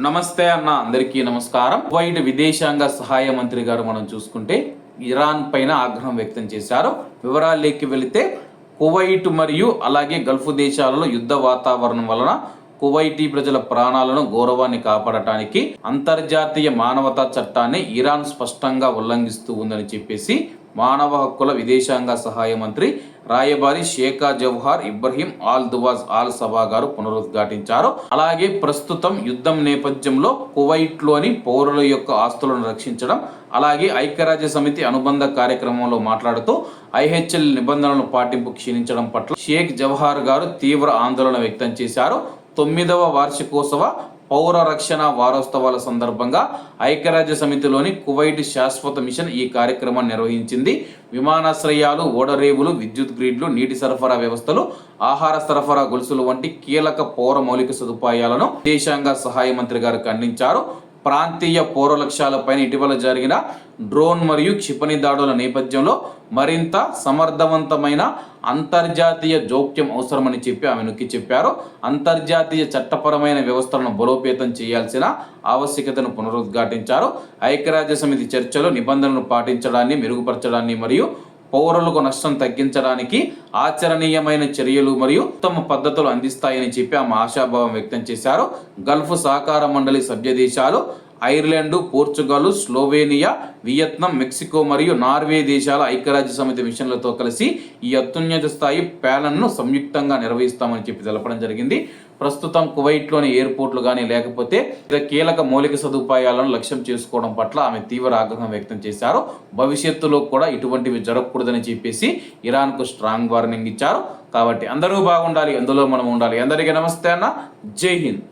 నమస్తే అన్న, అందరికీ నమస్కారం. కువైట్ విదేశాంగ సహాయ మంత్రి గారు మనం చూసుకుంటే ఇరాన్ పైన ఆగ్రహం వ్యక్తం చేశారు. వివరాల్లోకి వెళితే కువైట్ మరియు అలాగే గల్ఫ్ దేశాలలో యుద్ధ వాతావరణం వలన కువైటీ ప్రజల ప్రాణాలను గౌరవాన్ని కాపాడటానికి అంతర్జాతీయ మానవతా చట్టాన్ని ఇరాన్ స్పష్టంగా ఉల్లంఘిస్తూ ఉందని చెప్పేసి మానవ హక్కుల విదేశాంగ సహాయ మంత్రి రాయబారి Sheikha Jawaher Ibrahim Al Duaij Al Sabah గారు పునరుద్ఘాటించారు. అలాగే ప్రస్తుతం యుద్ధం నేపథ్యంలో కువైట్లోని పౌరుల యొక్క ఆస్తులను రక్షించడం, అలాగే ఐక్యరాజ్య సమితి అనుబంధ కార్యక్రమంలో మాట్లాడుతూ ఐహెచ్ఎల్ నిబంధనలను పాటింపు క్షీణించడం పట్ల షేక్ జవహర్ గారు తీవ్ర ఆందోళన వ్యక్తం చేశారు. 9వ వార్షికోత్సవ పౌర రక్షణ వారోత్సవాల సందర్భంగా ఐక్యరాజ్య సమితిలోని కువైట్ శాశ్వత మిషన్ ఈ కార్యక్రమాన్ని నిర్వహించింది. విమానాశ్రయాలు, ఓడరేవులు, విద్యుత్ గ్రిడ్లు, నీటి సరఫరా వ్యవస్థలు, ఆహార సరఫరా గొలుసులు వంటి కీలక పౌర మౌలిక సదుపాయాలను విదేశాంగ సహాయ మంత్రి గారు ఖండించారు. ప్రాంతీయ పౌర లక్ష్యాలపైన ఇటీవల జరిగిన డ్రోన్ మరియు క్షిపణి దాడుల నేపథ్యంలో మరింత సమర్థవంతమైన అంతర్జాతీయ జోక్యం అవసరమని చెప్పి ఆమె నొక్కి చెప్పారు. అంతర్జాతీయ చట్టపరమైన వ్యవస్థలను బలోపేతం చేయాల్సిన ఆవశ్యకతను పునరుద్ఘాటించారు. ఐక్యరాజ్య సమితి చర్చలు నిబంధనలను పాటించడాన్ని మెరుగుపరచడాన్ని మరియు పౌరులకు నష్టం తగ్గించడానికి ఆచరణీయమైన చర్యలు మరియు ఉత్తమ పద్ధతులు అందిస్తాయని చెప్పి ఆమె ఆశాభావం వ్యక్తం చేశారు. గల్ఫ్ సహకార మండలి సభ్య దేశాలు Ireland, Portugal, Slovenia, Vietnam, Mexico మరియు నార్వే దేశాల ఐక్యరాజ్య సమితి మిషన్లతో కలిసి ఈ అత్యున్నత స్థాయి ప్యానెల్ను సంయుక్తంగా నిర్వహిస్తామని చెప్పి తెలపడం జరిగింది. ప్రస్తుతం కువైట్లోని ఎయిర్పోర్ట్లు కానీ లేకపోతే కీలక మౌలిక సదుపాయాలను లక్ష్యం చేసుకోవడం పట్ల ఆమె తీవ్ర ఆగ్రహం వ్యక్తం చేశారు. భవిష్యత్తులో కూడా ఇటువంటివి జరగకూడదని చెప్పేసి ఇరాన్కు స్ట్రాంగ్ వార్నింగ్ ఇచ్చారు. కాబట్టి అందరూ బాగుండాలి, అందులో మనం ఉండాలి. అందరికీ నమస్తే అన్న, జై హింద్.